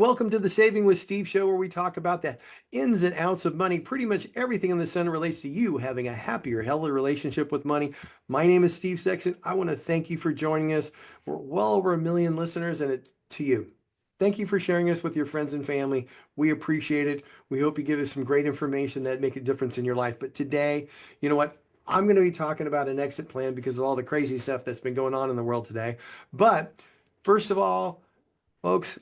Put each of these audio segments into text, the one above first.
welcome to the Saving with Steve show, where we talk about the ins and outs of money. Pretty much everything in the center relates to you having a happier, healthier relationship with money. My name is Steve Sexton. I want to thank you for joining us. We're well over 1 million listeners, and it's to you. Thank you for sharing us with your friends and family. We appreciate it. We hope you give us some great information that make a difference in your life. But today, you know what? I'm going to be talking about an exit plan because of all the crazy stuff that's been going on in the world today. But first of all, folks,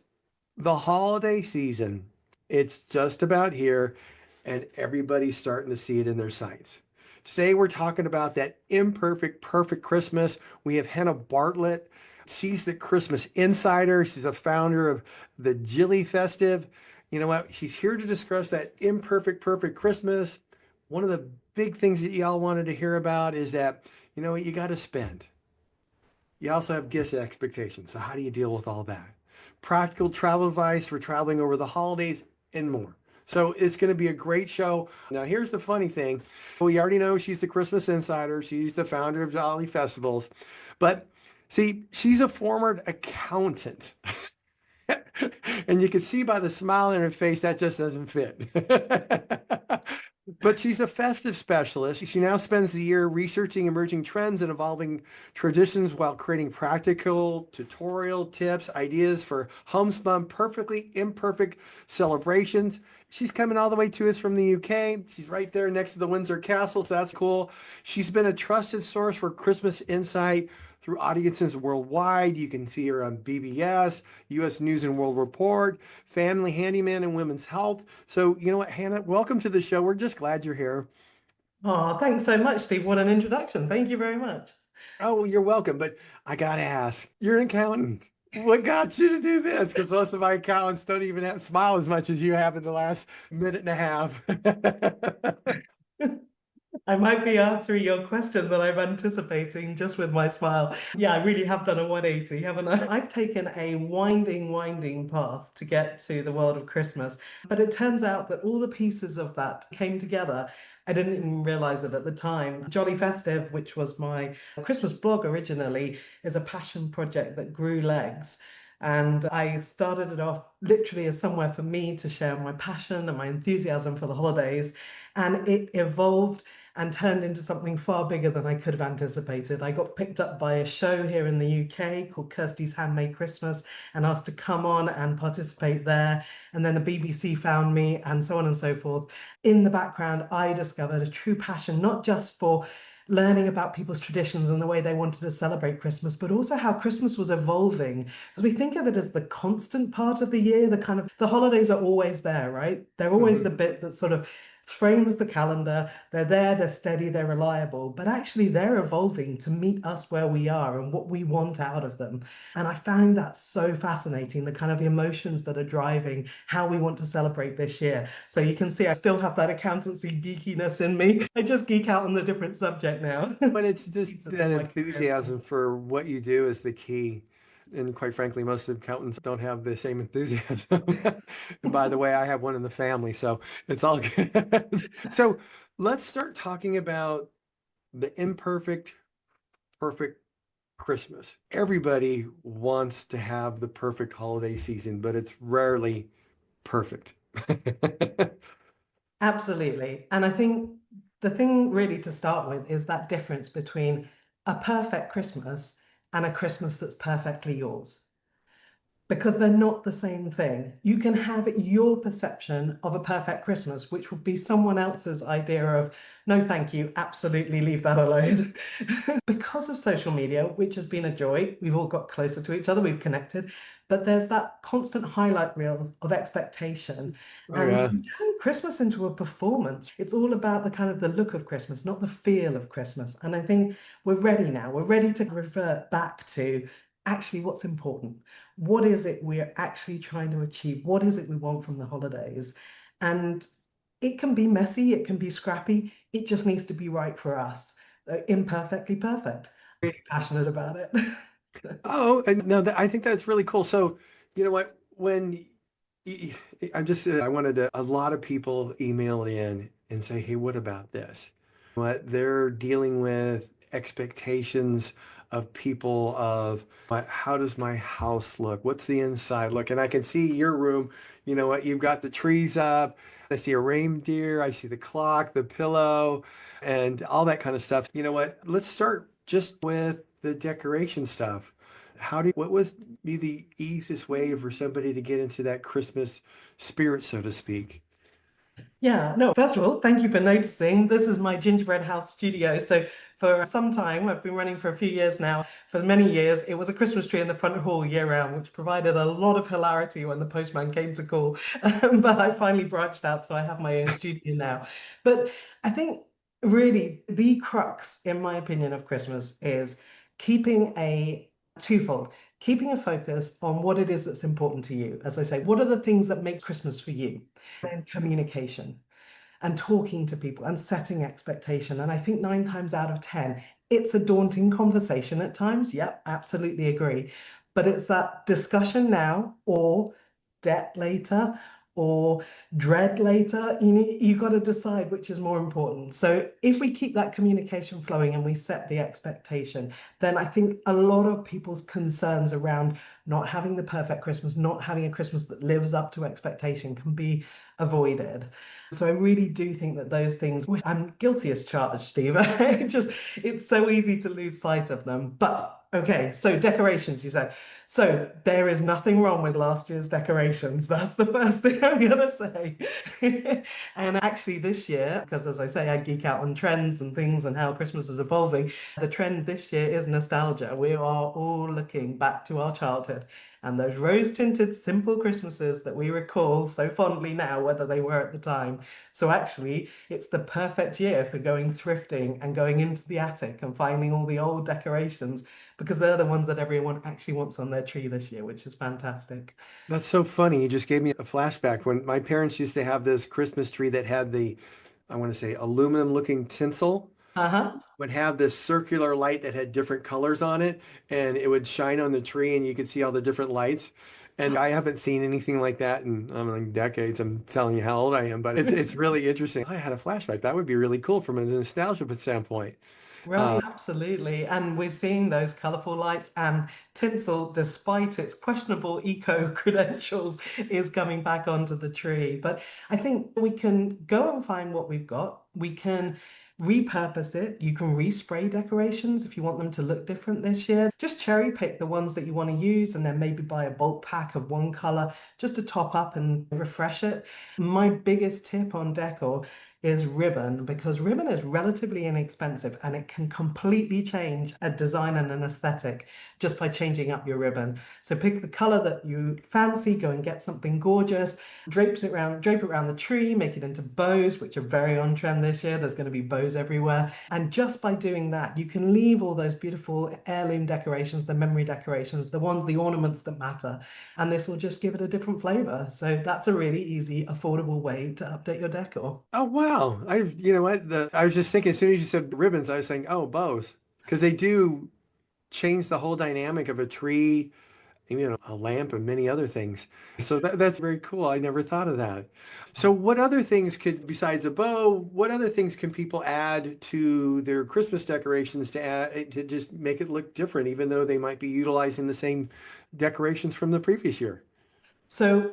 the holiday season, it's just about here, and everybody's starting to see it in their sights. Today, we're talking about that imperfect, perfect Christmas. We have Hannah Bartlett. She's the Christmas insider. She's a founder of the Jolly Festive. You know what? She's here to discuss that imperfect, perfect Christmas. One of the big things that y'all wanted to hear about is that, you know what, you got to spend. You also have gift expectations. So how do you deal with all that? Practical travel advice for traveling over the holidays and more. So it's going to be a great show. Now, here's the funny thing. We already know she's the Christmas insider. She's the founder of Jolly Festivals. But see, she's a former accountant. And you can see by the smile in her face that just doesn't fit. But she's a festive specialist. She now spends the year researching emerging trends and evolving traditions while creating practical tutorial tips, ideas for homespun, perfectly imperfect celebrations. She's coming all the way to us from the UK. She's right there next to the Windsor Castle, so that's cool. She's been a trusted source for Christmas insight through audiences worldwide. You can see her on BBS, U.S. News and World Report, Family Handyman, and Women's Health. So, you know what, Hannah, welcome to the show. We're just glad you're here. Oh, thanks so much, Steve. What an introduction. Thank you very much. Oh, well, you're welcome. But I got to ask, you're an accountant. What got you to do this? Because most of my accountants don't even smile as much as you have in the last minute and a half. I might be answering your question that I'm anticipating just with my smile. Yeah, I really have done a 180, haven't I? I've taken a winding path to get to the world of Christmas, but it turns out that all the pieces of that came together. I didn't even realize it at the time. Jolly Festive, which was my Christmas blog originally, is a passion project that grew legs. And I started it off literally as somewhere for me to share my passion and my enthusiasm for the holidays. And it evolved and turned into something far bigger than I could have anticipated. I got picked up by a show here in the UK called Kirsty's Handmade Christmas and asked to come on and participate there. And then the BBC found me, and so on and so forth. In the background, I discovered a true passion, not just for learning about people's traditions and the way they wanted to celebrate Christmas, but also how Christmas was evolving. Because we think of it as the constant part of the year, the holidays are always there, right? They're always the Mhm. bit that sort of frames the calendar. They're there, they're steady, they're reliable, but actually they're evolving to meet us where we are and what we want out of them. And I found that so fascinating, the kind of emotions that are driving how we want to celebrate this year. So you can see I still have that accountancy geekiness in me. I just geek out on the different subject now. But it's just Pieces of that my career. enthusiasm for what you do is the key. And quite frankly, most accountants don't have the same enthusiasm. And by the way, I have one in the family, so it's all good. So let's start talking about the imperfect, perfect Christmas. Everybody wants to have the perfect holiday season, but it's rarely perfect. Absolutely. And I think the thing really to start with is that difference between a perfect Christmas and a Christmas that's perfectly yours, because they're not the same thing. You can have your perception of a perfect Christmas, which would be someone else's idea of, no, thank you, absolutely leave that alone. Because of social media, which has been a joy, we've all got closer to each other, we've connected, but there's that constant highlight reel of expectation. Oh And yeah. we turn Christmas into a performance. It's all about the kind of the look of Christmas, not the feel of Christmas. And I think we're ready now. We're ready to revert back to actually what's important. What is it we're actually trying to achieve? What is it we want from the holidays? And it can be messy, it can be scrappy, it just needs to be right for us. Imperfectly perfect. Really passionate about it. Oh, and no, I think that's really cool. So, you know what? I wanted a lot of people email in and say, hey, what about this? What they're dealing with expectations of people of how does my house look? What's the inside look? And I can see your room, you know what, you've got the trees up. I see a reindeer, I see the clock, the pillow, and all that kind of stuff. You know what? Let's start just with the decoration stuff. What would be the easiest way for somebody to get into that Christmas spirit, so to speak? Yeah, no, first of all, thank you for noticing. This is my gingerbread house studio. So, for some time, I've been running for a few years now. For many years, it was a Christmas tree in the front hall year round, which provided a lot of hilarity when the postman came to call. But I finally branched out, so I have my own studio now. But I think really the crux, in my opinion, of Christmas is keeping a twofold. Keeping a focus on what it is that's important to you. As I say, what are the things that make Christmas for you? Then communication and talking to people and setting expectation. And I think 9 times out of 10, it's a daunting conversation at times. Yep, absolutely agree. But it's that discussion now or debt later or dread later. You got to decide which is more important. So if we keep that communication flowing and we set the expectation, then I think a lot of people's concerns around not having the perfect Christmas, not having a Christmas that lives up to expectation can be avoided. So I really do think that those things, which I'm guilty as charged, Steve. It's so easy to lose sight of them. But okay, so decorations, you said. So there is nothing wrong with last year's decorations. That's the first thing I'm gonna say. And actually this year, because as I say, I geek out on trends and things and how Christmas is evolving, the trend this year is nostalgia. We are all looking back to our childhood and those rose-tinted simple Christmases that we recall so fondly now, whether they were at the time. So actually, it's the perfect year for going thrifting and going into the attic and finding all the old decorations because they're the ones that everyone actually wants on their tree this year, which is fantastic. That's so funny. You just gave me a flashback when my parents used to have this Christmas tree that had I want to say, aluminum looking tinsel. Uh-huh. Would have this circular light that had different colors on it, and it would shine on the tree, and you could see all the different lights. And I haven't seen anything like that in like decades. I'm telling you how old I am, but it's really interesting. I had a flashback. That would be really cool from a nostalgia standpoint. Right, absolutely. And we're seeing those colorful lights and tinsel, despite its questionable eco credentials, is coming back onto the tree. But I think we can go and find what we've got. We can repurpose it. You can respray decorations if you want them to look different this year. Just cherry pick the ones that you want to use and then maybe buy a bulk pack of one color just to top up and refresh it. My biggest tip on decor is ribbon because ribbon is relatively inexpensive and it can completely change a design and an aesthetic just by changing up your ribbon. So pick the color that you fancy, go and get something gorgeous, drape it around the tree, make it into bows, which are very on trend this year. There's going to be bows everywhere. And just by doing that, you can leave all those beautiful heirloom decorations, the memory decorations, the ornaments that matter. And this will just give it a different flavor. So that's a really easy, affordable way to update your decor. Oh wow! You know what? I was just thinking as soon as you said ribbons, I was saying, oh, bows, because they do change the whole dynamic of a tree, you know, a lamp and many other things. So that's very cool. I never thought of that. So what other things could, besides a bow, what other things can people add to their Christmas decorations to just make it look different, even though they might be utilizing the same decorations from the previous year? So,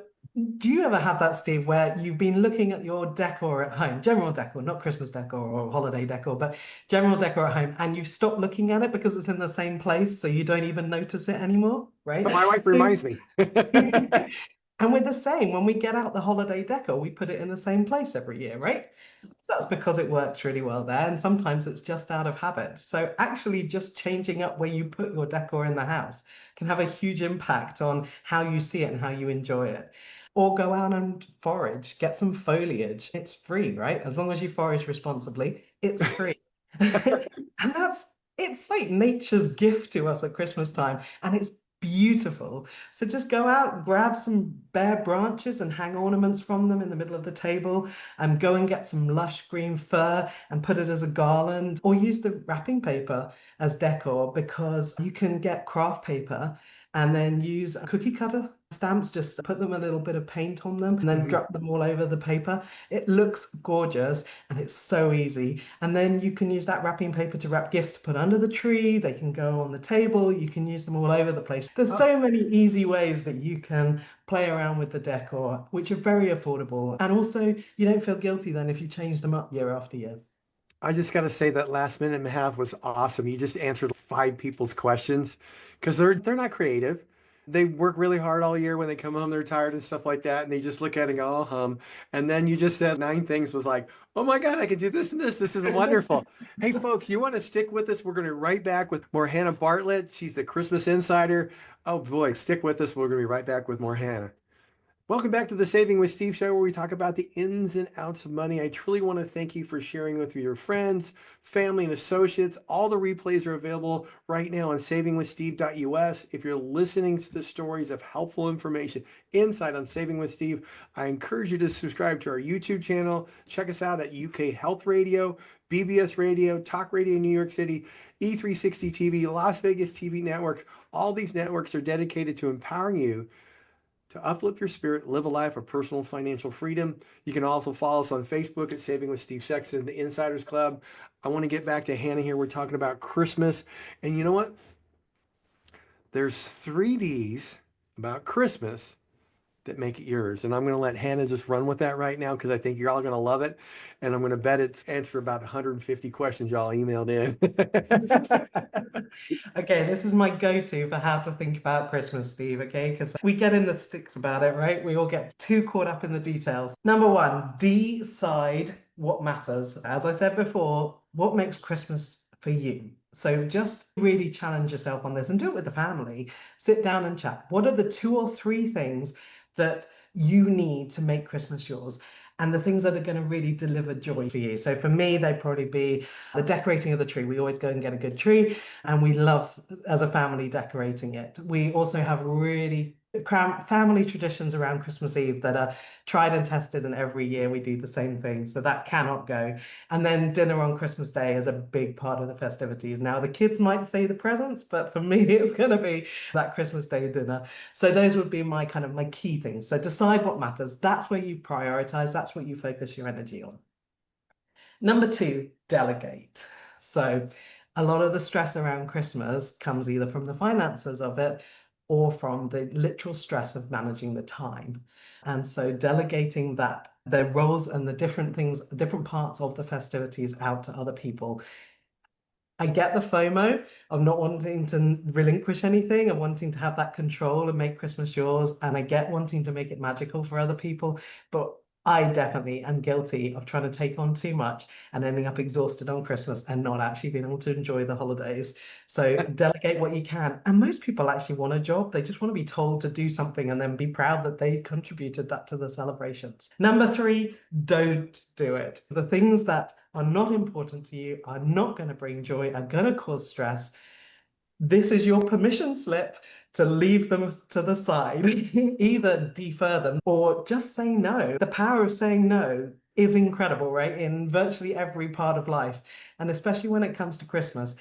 do you ever have that, Steve, where you've been looking at your decor at home, general decor, not Christmas decor or holiday decor, but general decor at home, and you've stopped looking at it because it's in the same place, so you don't even notice it anymore, right? My wife So, reminds me. and we're the same. When we get out the holiday decor, we put it in the same place every year, right? So that's because it works really well there. And sometimes it's just out of habit. So actually just changing up where you put your decor in the house can have a huge impact on how you see it and how you enjoy it. Or go out and forage, get some foliage. It's free, right? As long as you forage responsibly, it's free. And it's like nature's gift to us at Christmas time. And it's beautiful. So just go out, grab some bare branches and hang ornaments from them in the middle of the table, and go and get some lush green fir and put it as a garland, or use the wrapping paper as decor because you can get craft paper and then use a cookie cutter stamps, just put them a little bit of paint on them and then Mhm. drop them all over the paper. It looks gorgeous and it's so easy. And then you can use that wrapping paper to wrap gifts to put under the tree. They can go on the table. You can use them all over the place. There's Oh, so many easy ways that you can play around with the decor, which are very affordable. And also, you don't feel guilty then if you change them up year after year. I just got to say that last minute and a half was awesome. You just answered five people's questions because they're not creative. They work really hard all year. When they come home, they're tired and stuff like that, and they just look at it and go, "Oh, hum." And then you just said nine things. Was like, "Oh my God, I could do this and this. This is wonderful." Hey, folks, you want to stick with us? We're going to be right back with more Hannah Bartlett. She's the Christmas Insider. Oh boy, stick with us. We're going to be right back with more Hannah. Welcome back to the Saving with Steve show, where we talk about the ins and outs of money. I truly want to thank you for sharing with your friends, family, and associates. All the replays are available right now on savingwithsteve.us. If you're listening to the stories of helpful information, insight on Saving with Steve, I encourage you to subscribe to our YouTube channel. Check us out at UK Health Radio, BBS Radio, Talk Radio New York City, E360 TV, Las Vegas TV Network. All these networks are dedicated to empowering you to uplift your spirit, live a life of personal financial freedom. You can also follow us on Facebook at Saving with Steve Sexton, the Insiders Club. I want to get back to Hannah here. We're talking about Christmas. And you know what? There's 3Ds about Christmas that make it yours. And I'm going to let Hannah just run with that right now because I think you're all going to love it. And I'm going to bet it's answer about 150 questions y'all emailed in. Okay, this is my go-to for how to think about Christmas, Steve, okay? Because we get in the sticks about it, right? We all get too caught up in the details. Number one, decide what matters. As I said before, what makes Christmas for you? So just really challenge yourself on this and do it with the family. Sit down and chat. What are the two or three things that you need to make Christmas yours? And the things that are going to really deliver joy for you. So for me, they'd probably be the decorating of the tree. We always go and get a good tree and we love as a family decorating it. We also have really family traditions around Christmas Eve that are tried and tested, and every year we do the same thing. So that cannot go. And then dinner on Christmas Day is a big part of the festivities. Now, the kids might say the presents, but for me, it's going to be that Christmas Day dinner. So those would be my kind of my key things. So decide what matters. That's where you prioritize. That's what you focus your energy on. Number two, delegate. So a lot of the stress around Christmas comes either from the finances of it or from the literal stress of managing the time. And so delegating that, the roles and the different things, different parts of the festivities out to other people. I get the FOMO of not wanting to relinquish anything and wanting to have that control and make Christmas yours. And I get wanting to make it magical for other people. But I definitely am guilty of trying to take on too much and ending up exhausted on Christmas and not actually being able to enjoy the holidays. So delegate what you can. And most people actually want a job. They just want to be told to do something and then be proud that they contributed that to the celebrations. Number three, don't do it. The things that are not important to you, are not going to bring joy, are going to cause stress. This is your permission slip to leave them to the side. Either defer them or just say no. The power of saying no is incredible, right? In virtually every part of life. And especially when it comes to Christmas.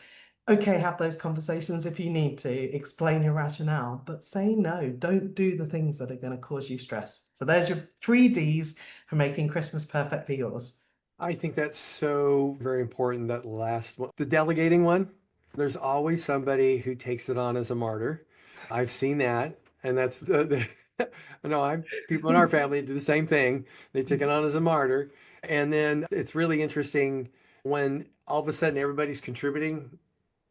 Okay, have those conversations if you need to, explain your rationale, but say no. Don't do the things that are going to cause you stress. So there's your 3Ds for making Christmas perfectly yours. I think that's so very important, that last one. The delegating one, there's always somebody who takes it on as a martyr. I've seen that. And that's, no, I'm people in our family do the same thing. They take it on as a martyr. And then it's really interesting when all of a sudden everybody's contributing,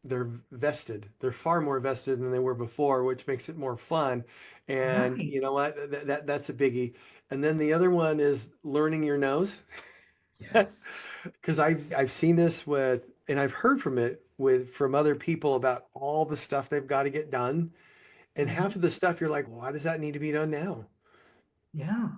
they're vested. They're far more vested than they were before, which makes it more fun. And Right. you know what? That's a biggie. And then the other one is learning your nose. Yes. Because I've seen this with, and I've heard from it with from other people about all the stuff they've got to get done, and half Mhm. of the stuff you're like, why does that need to be done now? Yeah.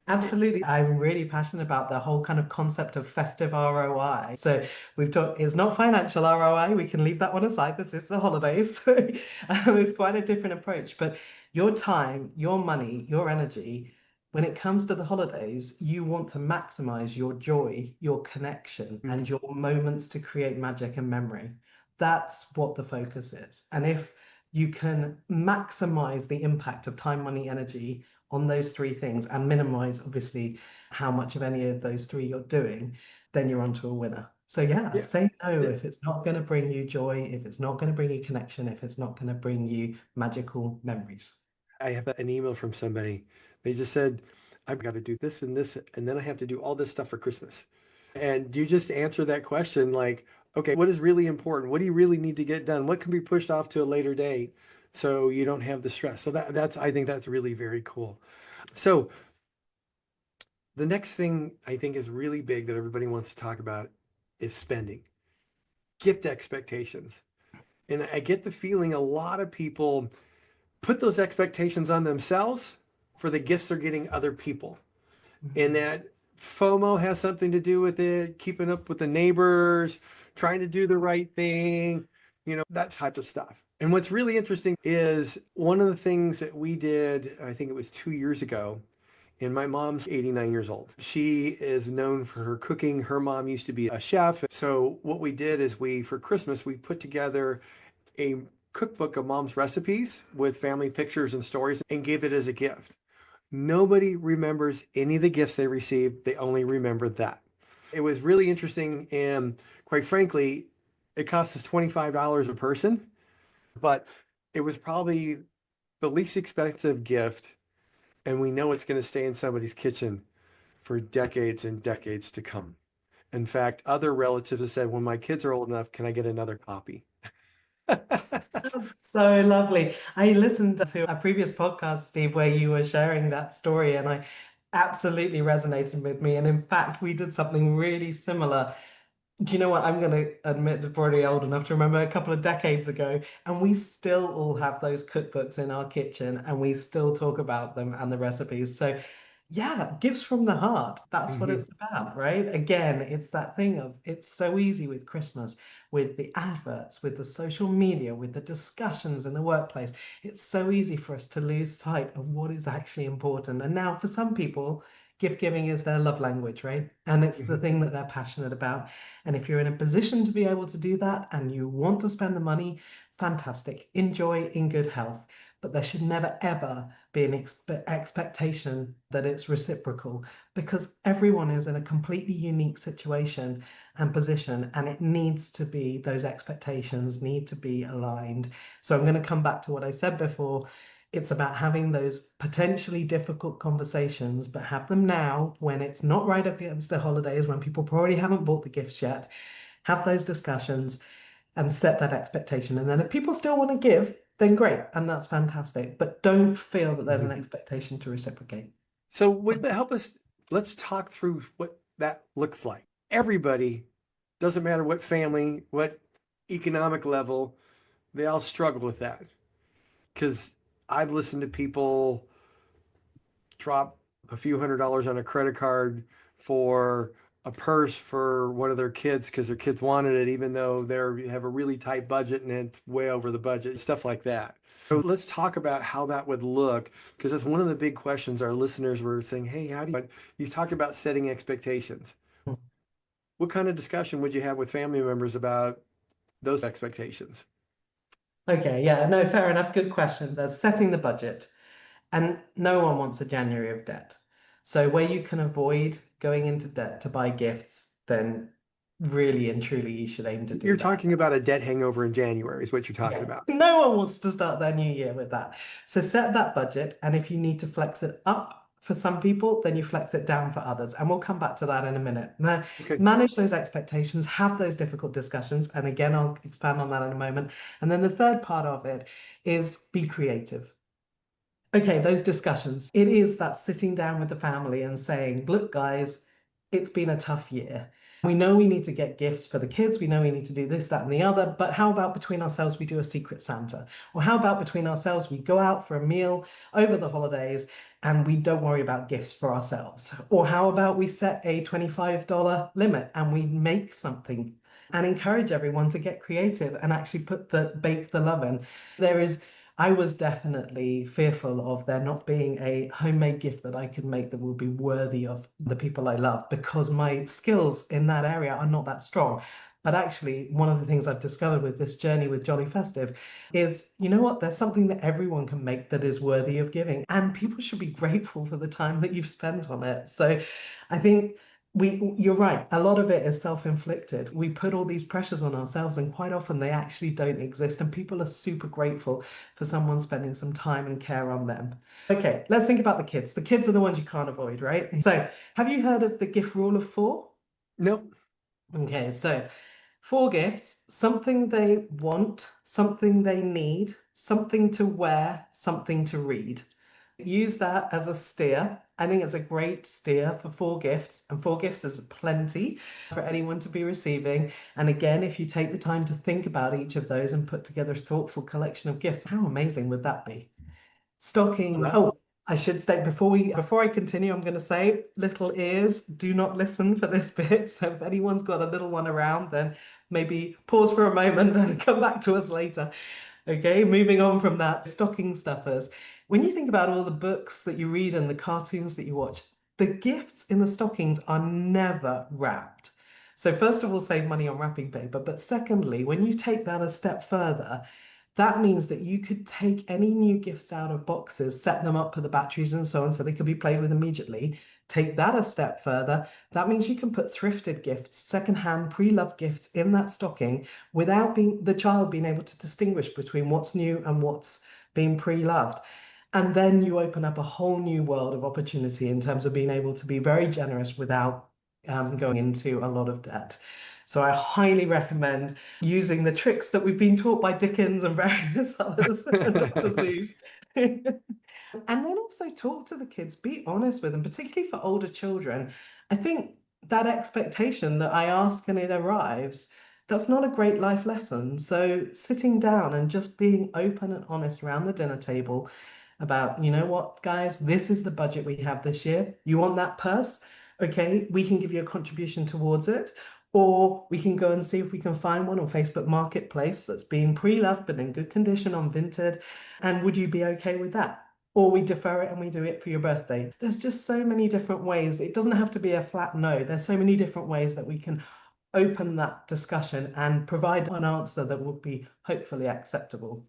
Absolutely. I'm really passionate about the whole kind of concept of festive ROI. So we've talked, it's not financial ROI. We can leave that one aside. This is the holidays. It's quite a different approach. But your time, your money, your energy, when it comes to the holidays, you want to maximize your joy, your connection, and Mhm. your moments to create magic and memory. That's what the focus is. And if you can maximize the impact of time, money, energy on those three things and minimize, obviously, how much of any of those three you're doing, then you're onto a winner. So, yeah, Yeah. say no if it's not going to bring you joy, if it's not going to bring you connection, if it's not going to bring you magical memories. I have an email from somebody. They just said, I've got to do this, and then I have to do all this stuff for Christmas. And you just answer that question like, okay, what is really important? What do you really need to get done? What can be pushed off to a later date so you don't have the stress? So that's I think that's really very cool. So the next thing I think is really big that everybody wants to talk about is spending, gift expectations. And I get the feeling a lot of people put those expectations on themselves for the gifts they're getting other people. And Mhm. that FOMO has something to do with it, keeping up with the neighbors, trying to do the right thing, that type of stuff. And what's really interesting is one of the things that we did, I think it was 2 years ago, and my mom's 89 years old. She is known for her cooking. Her mom used to be a chef. So what we did is for Christmas, we put together a cookbook of mom's recipes with family pictures and stories and gave it as a gift. Nobody remembers any of the gifts they received. They only remember that. It was really interesting. And quite frankly, it cost us $25 a person, but it was probably the least expensive gift. And we know it's going to stay in somebody's kitchen for decades and decades to come. In fact, other relatives have said, when my kids are old enough, can I get another copy? That's so lovely. I listened to a previous podcast, Steve, where you were sharing that story, and I absolutely resonated with me. And in fact, we did something really similar. Do you know what? I'm going to admit I'm probably old enough to remember a couple of decades ago, and we still all have those cookbooks in our kitchen, and we still talk about them and the recipes. So, yeah, gifts from the heart. That's what Mhm. it's about, right? Again, it's that thing of it's so easy with Christmas, with the adverts, with the social media, with the discussions in the workplace. It's so easy for us to lose sight of what is actually important. And now, for some people, gift giving is their love language, right? And it's the Mhm. thing that they're passionate about. And if you're in a position to be able to do that and you want to spend the money, fantastic. Enjoy in good health. But there should never, ever be an expectation that it's reciprocal because everyone is in a completely unique situation and position, and it needs to be those expectations need to be aligned. So I'm going to come back to what I said before. It's about having those potentially difficult conversations, but have them now when it's not right up against the holidays, when people probably haven't bought the gifts yet. Have those discussions and set that expectation. And then if people still want to give, then great, and that's fantastic. But don't feel that there's an Mhm. expectation to reciprocate. So would that help us? Let's talk through what that looks like. Everybody, doesn't matter what family, what economic level, they all struggle with that. Because I've listened to people drop a few $100s on a credit card for a purse for one of their kids because their kids wanted it, even though they have a really tight budget and it's way over the budget, stuff like that. So let's talk about how that would look because that's one of the big questions our listeners were saying, hey, how do you talked about setting expectations. What kind of discussion would you have with family members about those expectations? Okay, yeah, no, fair enough. Good questions. As setting the budget, and no one wants a January of debt. So where you can avoid going into debt to buy gifts, then really and truly you should aim to You're do that. talking about a debt hangover in January, is what you're talking Yeah, about. no one wants to start their new year with that. So set that budget, and if you need to flex it up for some people, then you flex it down for others. And we'll come back to that in a minute. Now, Okay. manage those expectations, have those difficult discussions. And again, I'll expand on that in a moment. And then the third part of it is be creative. Okay, those discussions. It is that sitting down with the family and saying, look, guys, it's been a tough year. We know we need to get gifts for the kids. We know we need to do this, that, and the other. But how about between ourselves, we do a secret Santa? Or how about between ourselves, we go out for a meal over the holidays and we don't worry about gifts for ourselves? Or how about we set a $25 limit and we make something and encourage everyone to get creative and actually bake the love in? There is I was definitely fearful of there not being a homemade gift that I could make that will be worthy of the people I love because my skills in that area are not that strong. But actually, one of the things I've discovered with this journey with Jolly Festive is, you know what? There's something that everyone can make that is worthy of giving, and people should be grateful for the time that you've spent on it. So I think you're right. A lot of it is self-inflicted. We put all these pressures on ourselves, and quite often they actually don't exist. And people are super grateful for someone spending some time and care on them. Okay, let's think about the kids. The kids are the ones you can't avoid, right? So, have you heard of the gift rule of four? Nope. Okay, so four gifts, something they want, something they need, something to wear, something to read. Use that as a steer. I think it's a great steer for four gifts, and four gifts is plenty for anyone to be receiving. And again, if you take the time to think about each of those and put together a thoughtful collection of gifts, how amazing would that be? Stocking. Oh, I should say before I continue, I'm going to say little ears, do not listen for this bit. So if anyone's got a little one around, then maybe pause for a moment and come back to us later. Okay, moving on from that, stocking stuffers. When you think about all the books that you read and the cartoons that you watch, the gifts in the stockings are never wrapped. So first of all, save money on wrapping paper, but secondly, when you take that a step further, that means that you could take any new gifts out of boxes, set them up for the batteries and so on, so they could be played with immediately. Take that a step further. That means you can put thrifted gifts, secondhand, pre-loved gifts in that stocking without the child being able to distinguish between what's new and what's being pre-loved. And then you open up a whole new world of opportunity in terms of being able to be very generous without going into a lot of debt. So I highly recommend using the tricks that we've been taught by Dickens and various others and Dr. Seuss. And then also talk to the kids, be honest with them, particularly for older children. I think that expectation that I ask and it arrives, that's not a great life lesson. So sitting down and just being open and honest around the dinner table about, you know what, guys, this is the budget we have this year. You want that purse? Okay, we can give you a contribution towards it. Or we can go and see if we can find one on Facebook Marketplace that's been pre-loved but in good condition on Vinted. And would you be okay with that? Or we defer it and we do it for your birthday. There's just so many different ways. It doesn't have to be a flat no. There's so many different ways that we can open that discussion and provide an answer that would be hopefully acceptable.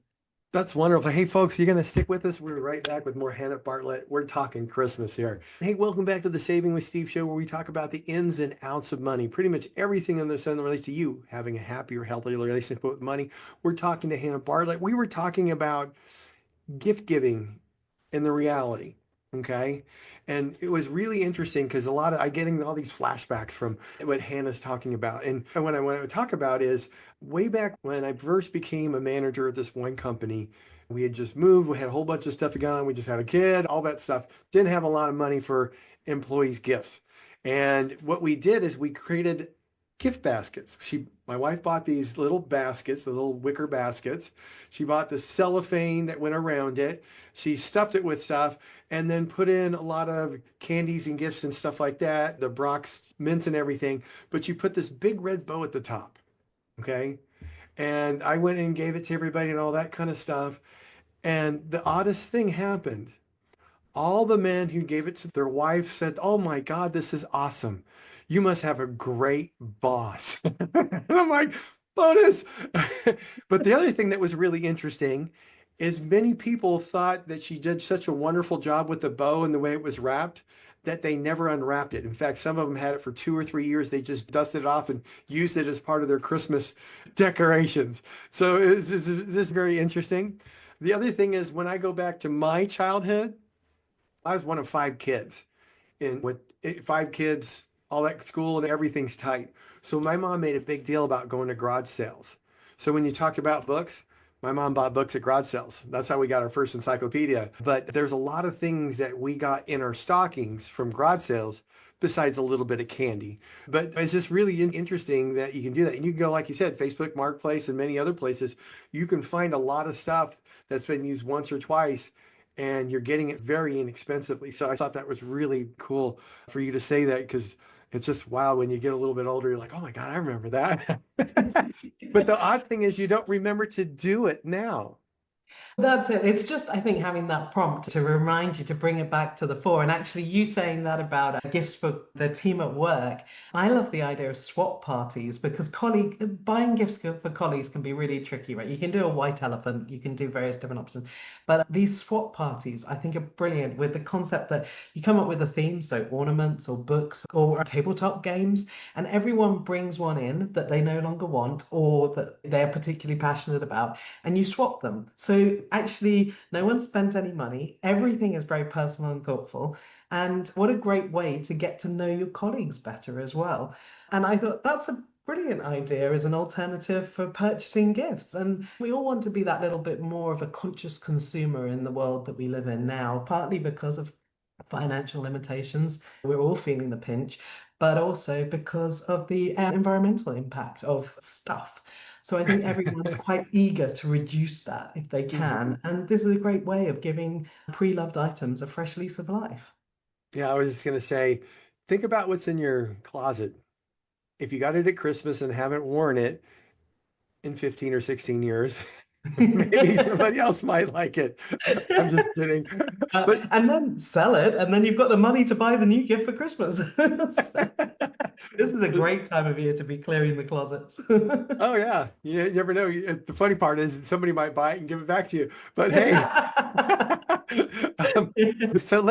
That's wonderful. Hey, folks, you're going to stick with us. We're right back with more Hannah Bartlett. We're talking Christmas here. Hey, welcome back to the Saving with Steve show, where we talk about the ins and outs of money, pretty much everything in the sun that relates to you having a happier, healthier relationship with money. We're talking to Hannah Bartlett. We were talking about gift giving in the reality. Okay. And it was really interesting because I getting all these flashbacks from what Hannah's talking about. And what I want to talk about is way back when I first became a manager at this one company. We had just moved, we had a whole bunch of stuff going on. We just had a kid, all that stuff. Didn't have a lot of money for employees' gifts. And what we did is we created gift baskets. My wife bought these little baskets, the little wicker baskets. She bought the cellophane that went around it. She stuffed it with stuff and then put in a lot of candies and gifts and stuff like that, the Brock's mints and everything. But she put this big red bow at the top. Okay. And I went and gave it to everybody and all that kind of stuff. And the oddest thing happened. All the men who gave it to their wife said, "Oh my God, this is awesome. You must have a great boss." And I'm like, bonus. But the other thing that was really interesting is many people thought that she did such a wonderful job with the bow and the way it was wrapped that they never unwrapped it. In fact, some of them had it for 2 or 3 years. They just dusted it off and used it as part of their Christmas decorations. So it's very interesting. The other thing is when I go back to my childhood, I was one of five kids, and with five kids, all that school and everything's tight. So my mom made a big deal about going to garage sales. So when you talked about books, my mom bought books at garage sales. That's how we got our first encyclopedia. But there's a lot of things that we got in our stockings from garage sales besides a little bit of candy. But it's just really interesting that you can do that. And you can go, like you said, Facebook Marketplace and many other places. You can find a lot of stuff that's been used once or twice and you're getting it very inexpensively. So I thought that was really cool for you to say that because it's just wow, when you get a little bit older, you're like, oh my God, I remember that. But the odd thing is you don't remember to do it now. That's it. It's just, I think, having that prompt to remind you to bring it back to the fore. And actually, you saying that about gifts for the team at work, I love the idea of swap parties because buying gifts for colleagues can be really tricky, right? You can do a white elephant, you can do various different options, but these swap parties, I think, are brilliant with the concept that you come up with a theme, so ornaments or books or tabletop games, and everyone brings one in that they no longer want or that they're particularly passionate about and you swap them. So actually, no one spent any money. Everything is very personal and thoughtful. And what a great way to get to know your colleagues better as well. And I thought that's a brilliant idea as an alternative for purchasing gifts. And we all want to be that little bit more of a conscious consumer in the world that we live in now, partly because of financial limitations. We're all feeling the pinch, but also because of the environmental impact of stuff. So I think everyone's quite eager to reduce that if they Mhm. can. And this is a great way of giving pre-loved items a fresh lease of life. Yeah, I was just going to say, think about what's in your closet. If you got it at Christmas and haven't worn it in 15 or 16 years, maybe somebody else might like it. I'm just kidding. But And then sell it, and then you've got the money to buy the new gift for Christmas. So this is a great time of year to be clearing the closets. oh yeah, you never know. The funny part is somebody might buy it and give it back to you. But hey, um, so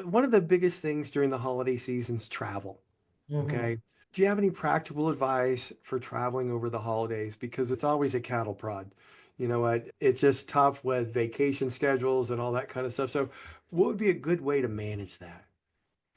one of the biggest things during the holiday season is travel. Mhm. Okay. Do you have any practical advice for traveling over the holidays? Because it's always a cattle prod. You know what? It's just tough with vacation schedules and all that kind of stuff. So, what would be a good way to manage that?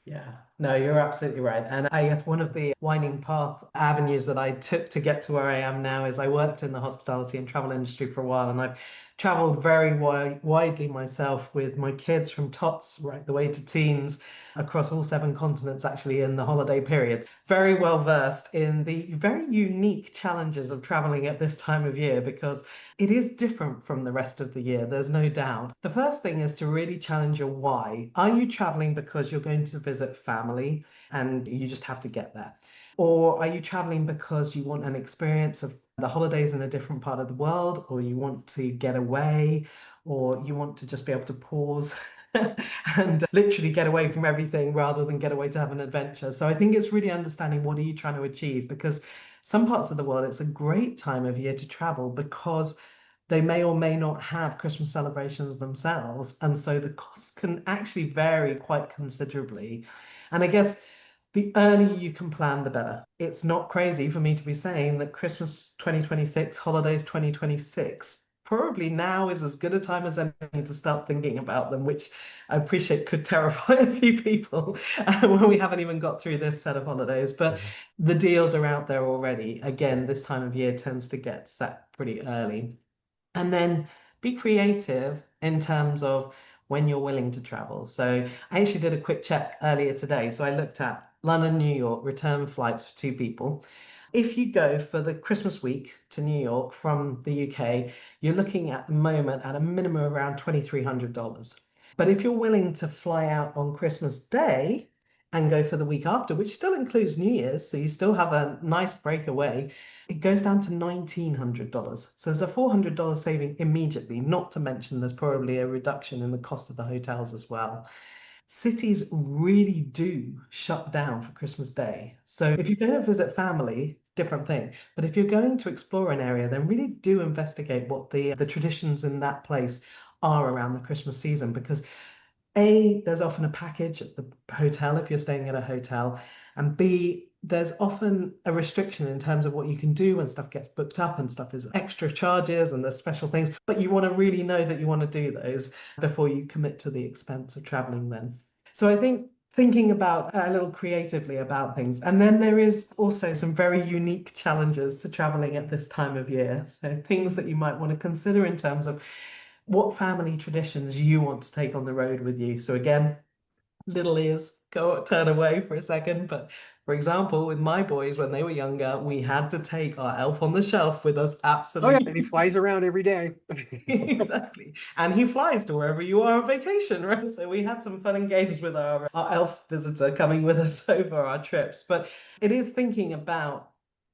Yeah, no, you're absolutely right. And I guess one of the winding path avenues that I took to get to where I am now is I worked in the hospitality and travel industry for a while, and I've traveled very widely myself with my kids from tots right the way to teens across all seven continents, actually, in the holiday periods. Very well versed in the very unique challenges of traveling at this time of year because it is different from the rest of the year, there's no doubt. The first thing is to really challenge your why. Are you traveling because you're going to visit family and you just have to get there? Or are you traveling because you want an experience of the holidays in a different part of the world, or you want to get away, or you want to just be able to pause and literally get away from everything rather than get away to have an adventure? So I think it's really understanding what are you trying to achieve because some parts of the world, it's a great time of year to travel because they may or may not have Christmas celebrations themselves. And so the costs can actually vary quite considerably. And I guess the earlier you can plan, the better. It's not crazy for me to be saying that Christmas 2026, holidays 2026, probably now is as good a time as any to start thinking about them, which I appreciate could terrify a few people when we haven't even got through this set of holidays. But Mhm. the deals are out there already. Again, this time of year tends to get set pretty early. And then be creative in terms of when you're willing to travel. So I actually did a quick check earlier today. So I looked at London, New York, return flights for two people. If you go for the Christmas week to New York from the UK, you're looking at the moment at a minimum around $2,300. But if you're willing to fly out on Christmas Day and go for the week after, which still includes New Year's, so you still have a nice breakaway, it goes down to $1,900. So there's a $400 saving immediately, not to mention there's probably a reduction in the cost of the hotels as well. Cities really do shut down for Christmas Day. So if you're going to visit family, different thing. But if you're going to explore an area, then really do investigate what the traditions in that place are around the Christmas season because A, there's often a package at the hotel if you're staying at a hotel, and B, there's often a restriction in terms of what you can do when stuff gets booked up and stuff is extra charges and there's special things, but you want to really know that you want to do those before you commit to the expense of traveling then. So I think thinking about a little creatively about things. And then there is also some very unique challenges to traveling at this time of year. So things that you might want to consider in terms of what family traditions you want to take on the road with you. So again, little ears go turn away for a second. But for example, with my boys when they were younger, we had to take our elf on the shelf with us Oh yeah, and he absolutely. flies around every day. Exactly. And he flies to wherever you are on vacation, right? So we had some fun and games with our elf visitor coming with us over our trips. But it is thinking about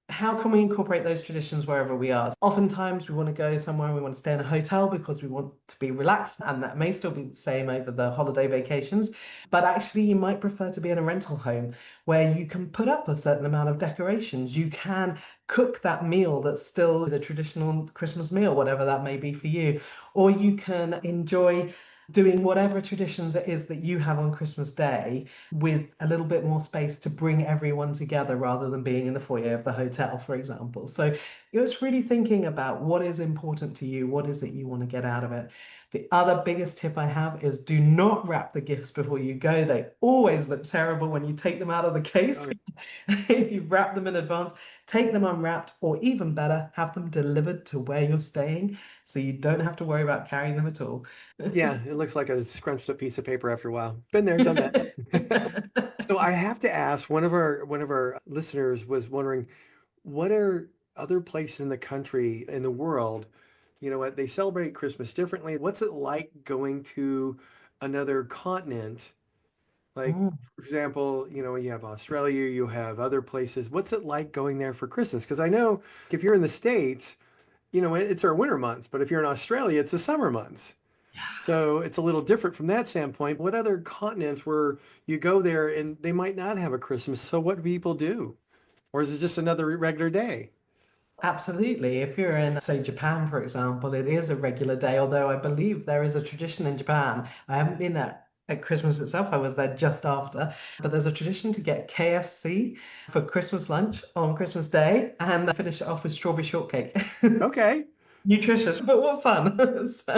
how can we incorporate those traditions wherever we are? Oftentimes, we want to go somewhere, we want to stay in a hotel because we want to be relaxed, and that may still be the same over the holiday vacations. But actually, you might prefer to be in a rental home where you can put up a certain amount of decorations. You can cook that meal that's still the traditional Christmas meal, whatever that may be for you, or you can enjoy doing whatever traditions it is that you have on Christmas Day with a little bit more space to bring everyone together rather than being in the foyer of the hotel, for example. So it's really thinking about what is important to you, what is it you want to get out of it. The other biggest tip I have is do not wrap the gifts before you go. They always look terrible when you take them out of the case. Oh, If you've wrapped them in advance, take them unwrapped, or even better, have them delivered to where you're staying so you don't have to worry about carrying them at all. yeah, it looks like a scrunched up piece of paper after a while. Been there, done that. So I have to ask, one of our listeners was wondering, what are other places in the country, in the world, you know what, they celebrate Christmas differently. What's it like going to another continent? Like, Mm. for example, you have Australia, you have other places. What's it like going there for Christmas? Because I know if you're in the States, it's our winter months, but if you're in Australia, it's the summer months. So it's a little different from that standpoint. What other continents where you go there and they might not have a Christmas? So what do people do? Or is it just another regular day? Absolutely. If you're in, say, Japan, for example, it is a regular day, although I believe there is a tradition in Japan. I haven't been there at Christmas itself, I was there just after, but there's a tradition to get KFC for Christmas lunch on Christmas Day and finish it off with strawberry shortcake. Okay. Nutritious, but what fun. So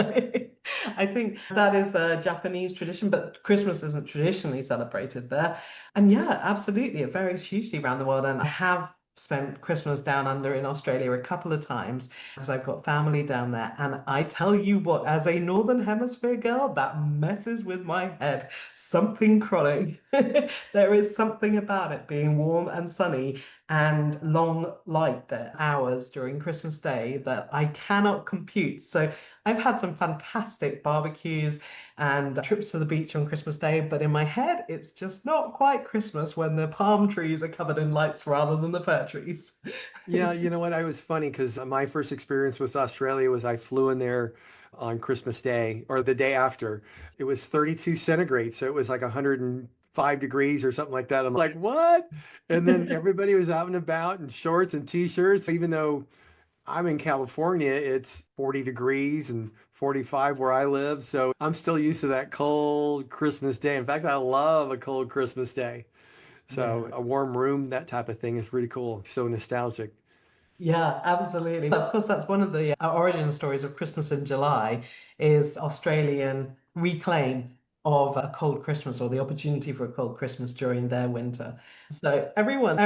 I think that is a Japanese tradition, but Christmas isn't traditionally celebrated there. And yeah, absolutely. It varies hugely around the world. And I have spent Christmas down under in Australia a couple of times because I've got family down there. And I tell you what, as a Northern Hemisphere girl, that messes with my head. Something chronic. There is something about it being warm and sunny and long light hours during Christmas Day that I cannot compute. So I've had some fantastic barbecues and trips to the beach on Christmas Day, but in my head, it's just not quite Christmas when the palm trees are covered in lights rather than the fir trees. Yeah, you know what? I was funny because my first experience with Australia was I flew in there on Christmas Day or the day after. It was 32 centigrade, so it was like 105 degrees or something like that. I'm like, what? And then everybody was out and about in shorts and t-shirts, even though I'm in California, it's 40 degrees and 45 where I live. So I'm still used to that cold Christmas day. In fact, I love a cold Christmas day. So Yeah. a warm room, that type of thing is really cool. So nostalgic. Yeah, absolutely. Of course, that's one of the origin stories of Christmas in July is Australian reclaim of a cold Christmas or the opportunity for a cold Christmas during their winter. So everyone,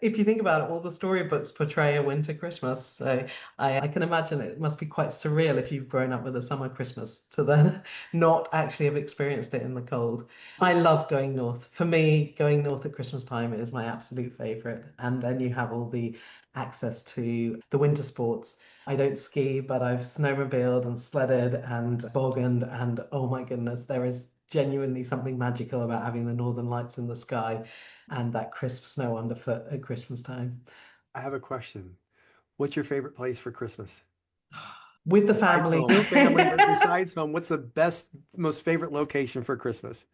if you think about it, all the storybooks portray a winter Christmas. So I can imagine it must be quite surreal if you've grown up with a summer Christmas to then not actually have experienced it in the cold. I love going north. For me, going north at Christmas time is my absolute favorite. And then you have all the access to the winter sports. I don't ski, but I've snowmobiled and sledded and boggined, and oh my goodness, there is genuinely something magical about having the northern lights in the sky and that crisp snow underfoot at Christmas time. I have a question. What's your favorite place for Christmas? With the Besides family. home, no family, but besides home, what's the best, most favorite location for Christmas?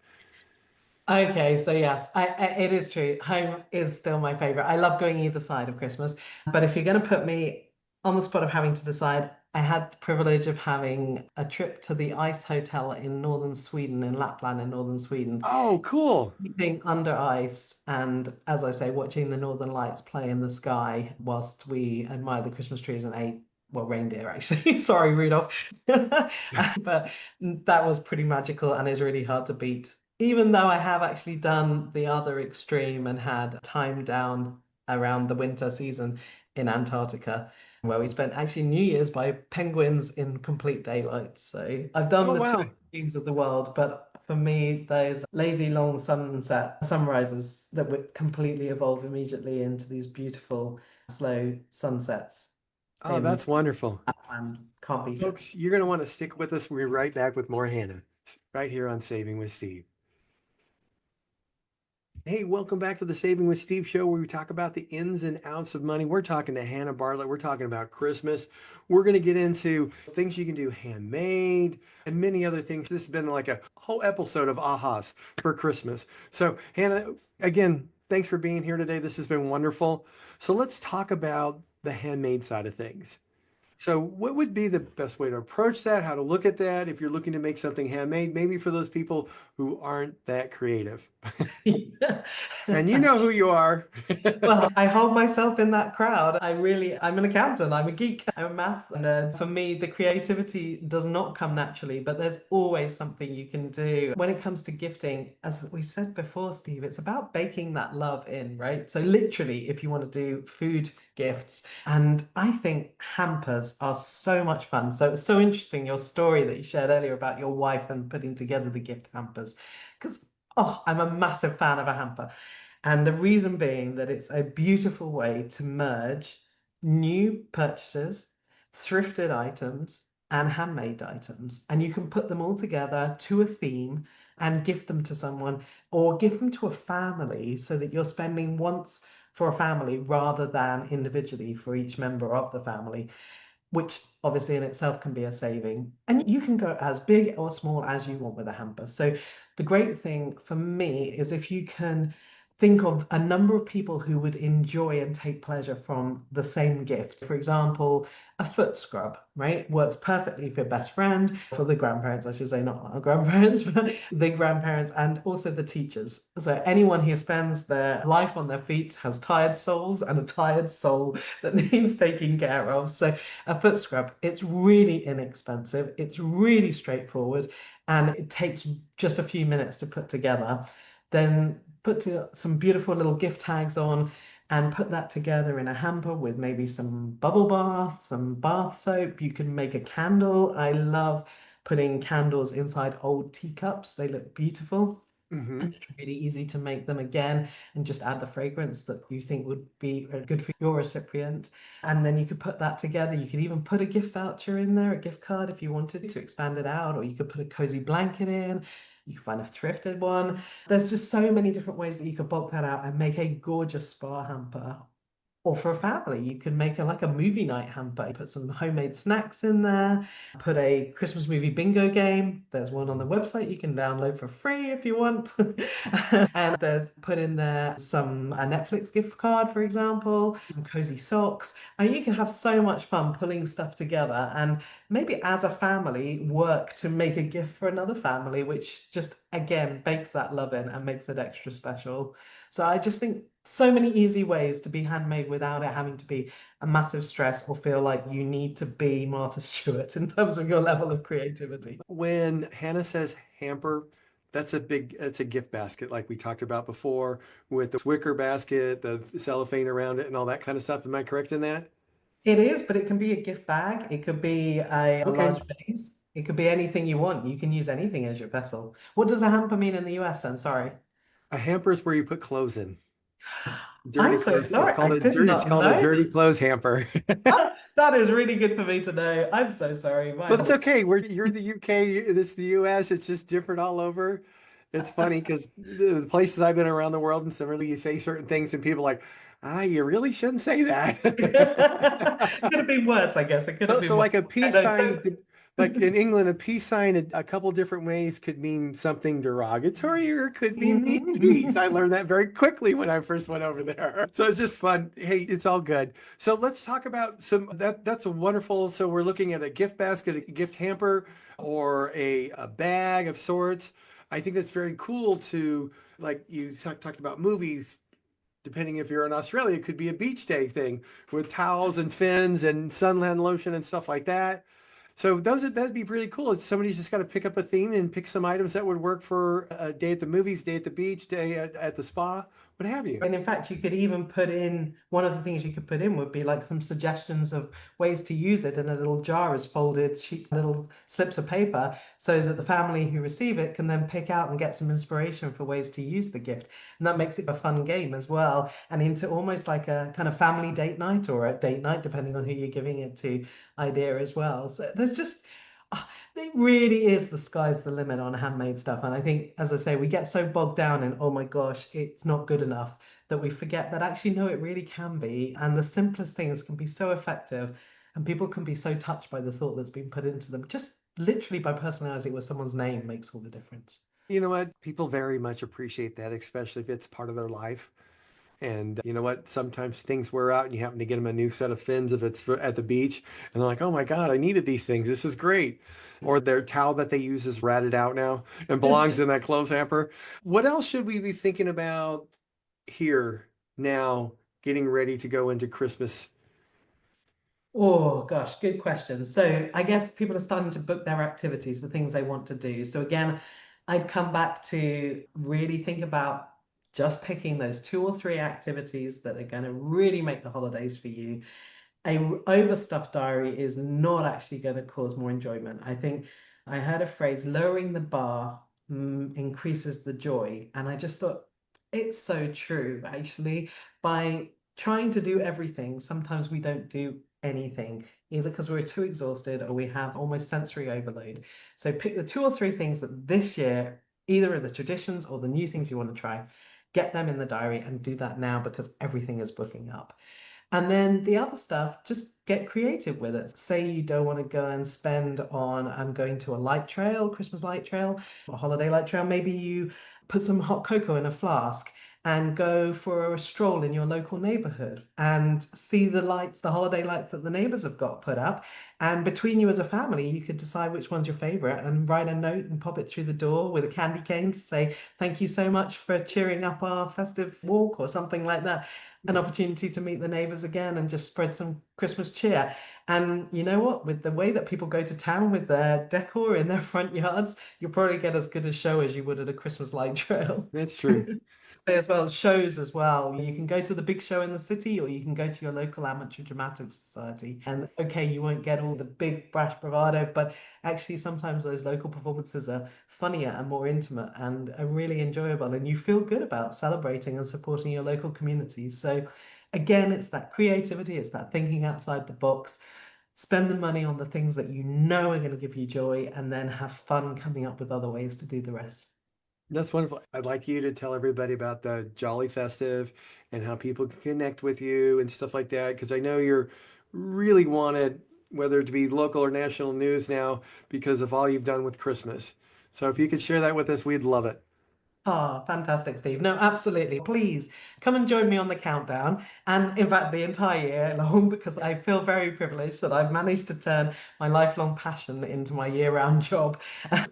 Okay, so yes, it is true. Home is still my favorite. I love going either side of Christmas, but if you're going to put me on the spot of having to decide, I had the privilege of having a trip to the ice hotel in northern Sweden, in Lapland in northern Sweden, Oh, cool. sleeping under ice, and as I say, watching the northern lights play in the sky whilst we admired the Christmas trees and ate, well, reindeer actually. Sorry, Rudolph. But that was pretty magical and is really hard to beat. Even though I have actually done the other extreme and had time down around the winter season in Antarctica, where we spent actually New Year's by penguins in complete daylight. So I've done Oh, the two wow. extremes of the world, but for me, those lazy long sunrises that would completely evolve immediately into these beautiful slow sunsets Oh, in that's wonderful. Lapland can't beat it. Folks, you're going to want to stick with us. We're right back with more Hannah right here on Saving with Steve. Hey, welcome back to the Saving with Steve show where we talk about the ins and outs of money. We're talking to Hannah Bartlett. We're talking about Christmas. We're going to get into things you can do handmade and many other things. This has been like a whole episode of ahas for Christmas. So, Hannah, again, thanks for being here today. This has been wonderful. So, let's talk about the handmade side of things. So, what would be the best way to approach that? How to look at that if you're looking to make something handmade, maybe for those people who aren't that creative? And you know who you are. Well, I hold myself in that crowd. I'm an accountant, I'm a geek, I'm a maths nerd. For me, the creativity does not come naturally, but there's always something you can do. When it comes to gifting, as we said before, Steve, it's about baking that love in, right? So, literally, if you want to do food gifts, and I think hampers are so much fun. So, it's so interesting your story that you shared earlier about your wife and putting together the gift hampers, because I'm a massive fan of a hamper. And the reason being that it's a beautiful way to merge new purchases, thrifted items, and handmade items. And you can put them all together to a theme and gift them to someone or give them to a family so that you're spending once for a family rather than individually for each member of the family, which obviously in itself can be a saving. And you can go as big or small as you want with a hamper. So the great thing for me is if you can think of a number of people who would enjoy and take pleasure from the same gift. For example, a foot scrub, right? Works perfectly for best friend, for the grandparents, I should say, not our grandparents, but the grandparents and also the teachers. So anyone who spends their life on their feet has tired souls and a tired soul that needs taking care of. So a foot scrub, it's really inexpensive, it's really straightforward, and it takes just a few minutes to put together. Then some beautiful little gift tags on and put that together in a hamper with maybe some bubble bath, some bath soap. You can make a candle. I love putting candles inside old teacups. They look beautiful. Hmm. And it's really easy to make them again and just add the fragrance that you think would be good for your recipient. And then you could put that together. You could even put a gift voucher in there, a gift card if you wanted to expand it out, or you could put a cozy blanket in. You can find a thrifted one. There's just so many different ways that you could bulk that out and make a gorgeous spa hamper. Or for a family, you can make like a movie night hamper. You put some homemade snacks in there, put a Christmas movie bingo game. There's one on the website you can download for free if you want. And there's put in there some a Netflix gift card, for example, some cozy socks. And you can have so much fun pulling stuff together and maybe as a family work to make a gift for another family, which just again bakes that love in and makes it extra special. So I just think so many easy ways to be handmade without it having to be a massive stress or feel like you need to be Martha Stewart in terms of your level of creativity. When Hannah says hamper, it's a gift basket like we talked about before with the wicker basket, the cellophane around it, and all that kind of stuff. Am I correct in that? It is, but it can be a gift bag. It could be a Okay. large vase. It could be anything you want. You can use anything as your vessel. What does a hamper mean in the US then? Sorry. A hamper is where you put clothes in. Dirty I'm so clothes. It's sorry. called I did it's not called a know. dirty clothes hamper. That is really good for me to know. I'm so sorry. My But it's whole okay. You're the UK, it's the US. It's just different all over. It's funny because the places I've been around the world, and similarly, you say certain things, and people are like, you really shouldn't say that. It could have been worse, I guess. It could have So been worse. like a I peace don't. sign, like in England, a peace sign a couple different ways could mean something derogatory or it could be mean peace. I learned that very quickly when I first went over there. So it's just fun. Hey, it's all good. So let's talk about that's a wonderful. So we're looking at a gift basket, a gift hamper, or a bag of sorts. I think that's very cool to like you talked about movies depending if you're in Australia, it could be a beach day thing with towels and fins and sunland lotion and stuff like that. So that'd be pretty cool. It's somebody's just got to pick up a theme and pick some items that would work for a day at the movies, day at the beach, day at the spa, what have you. And in fact, you could even put in one of the things you could put in would be like some suggestions of ways to use it in a little jar as folded sheets, little slips of paper, so that the family who receive it can then pick out and get some inspiration for ways to use the gift. And that makes it a fun game as well, and into almost like a kind of family date night or a date night, depending on who you're giving it to, idea as well. So there's just It really is the sky's the limit on handmade stuff. And I think, as I say, we get so bogged down in, oh my gosh, it's not good enough, that we forget that actually, no, it really can be. And the simplest things can be so effective, and people can be so touched by the thought that's been put into them. Just literally by personalizing it with someone's name makes all the difference. You know what? People very much appreciate that, especially if it's part of their life. And you know what? Sometimes things wear out and you happen to get them a new set of fins if it's at the beach. And they're like, oh my God, I needed these things. This is great. Or their towel that they use is ratted out now and belongs in that clothes hamper. What else should we be thinking about here now, getting ready to go into Christmas? Oh gosh, good question. So I guess people are starting to book their activities, the things they want to do. So again, I'd come back to really think about just picking those two or three activities that are going to really make the holidays for you. A overstuffed diary is not actually going to cause more enjoyment. I think I heard a phrase, lowering the bar increases the joy. And I just thought it's so true, actually. By trying to do everything, sometimes we don't do anything, either because we're too exhausted or we have almost sensory overload. So pick the two or three things that this year, either are the traditions or the new things you want to try, get them in the diary and do that now because everything is booking up. And then the other stuff, just get creative with it. Say you don't want to go and spend on going to a light trail, Christmas light trail, or holiday light trail. Maybe you put some hot cocoa in a flask and go for a stroll in your local neighborhood and see the lights, the holiday lights that the neighbors have got put up. And between you as a family, you could decide which one's your favorite and write a note and pop it through the door with a candy cane to say, thank you so much for cheering up our festive walk or something like that. An opportunity to meet the neighbors again and just spread some Christmas cheer. And you know what? With the way that people go to town with their decor in their front yards, you'll probably get as good a show as you would at a Christmas light trail. That's true. Say as well, shows as well. You can go to the big show in the city, or you can go to your local amateur dramatic society. And okay, you won't get all the big brash bravado, but actually sometimes those local performances are funnier and more intimate and are really enjoyable. And you feel good about celebrating and supporting your local community. So again, it's that creativity, it's that thinking outside the box. Spend the money on the things that you know are going to give you joy, and then have fun coming up with other ways to do the rest. That's wonderful. I'd like you to tell everybody about the Jolly Festive and how people can connect with you and stuff like that, because I know you're really wanted, whether it be local or national news now, because of all you've done with Christmas. So if you could share that with us, we'd love it. Oh, fantastic, Steve. No, absolutely. Please come and join me on the countdown. And in fact, the entire year long, because I feel very privileged that I've managed to turn my lifelong passion into my year-round job.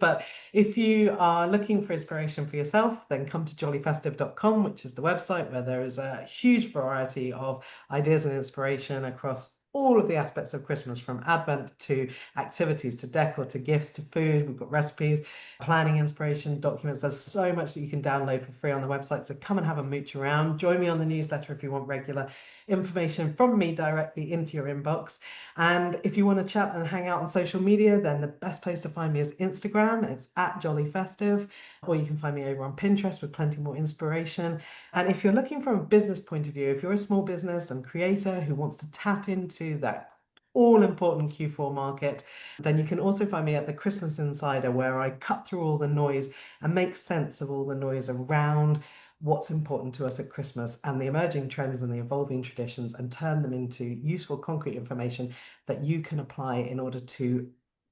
But if you are looking for inspiration for yourself, then come to jollyfestive.com, which is the website where there is a huge variety of ideas and inspiration across all of the aspects of Christmas, from Advent to activities to decor to gifts to food. We've got recipes, planning inspiration, documents. There's so much that you can download for free on the website. So come and have a mooch around. Join me on the newsletter if you want regular information from me directly into your inbox. And if you want to chat and hang out on social media, then the best place to find me is Instagram. It's at Jolly Festive, or you can find me over on Pinterest with plenty more inspiration. And if you're looking from a business point of view, if you're a small business and creator who wants to tap into that all important Q4 market, then you can also find me at the Christmas Insider, where I cut through all the noise and make sense of all the noise around what's important to us at Christmas and the emerging trends and the evolving traditions, and turn them into useful, concrete information that you can apply in order to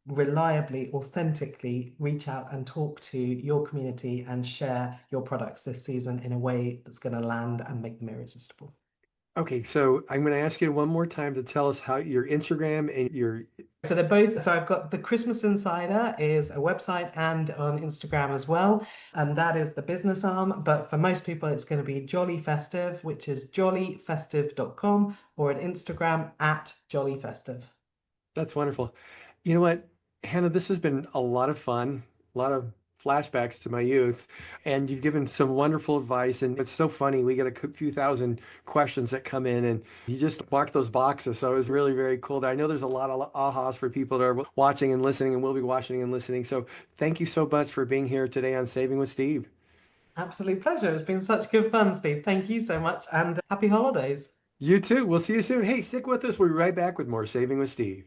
reliably, authentically reach out and talk to your community and share your products this season in a way that's going to land and make them irresistible. Okay, so I'm going to ask you one more time to tell us how your Instagram and your. So they're both, so I've got the Christmas Insider is a website and on Instagram as well, and that is the business arm. But for most people, it's going to be Jolly Festive, which is jollyfestive.com, or at Instagram at Jolly Festive. That's wonderful. You know what, Hannah, this has been a lot of fun, a lot of flashbacks to my youth, and you've given some wonderful advice. And it's so funny. We get a few thousand questions that come in, and you just mark those boxes. So it was really, very cool. I know there's a lot of ahas for people that are watching and listening, and will be watching and listening. So thank you so much for being here today on Saving with Steve. Absolute pleasure. It's been such good fun, Steve. Thank you so much, and happy holidays. You too. We'll see you soon. Hey, stick with us. We'll be right back with more Saving with Steve.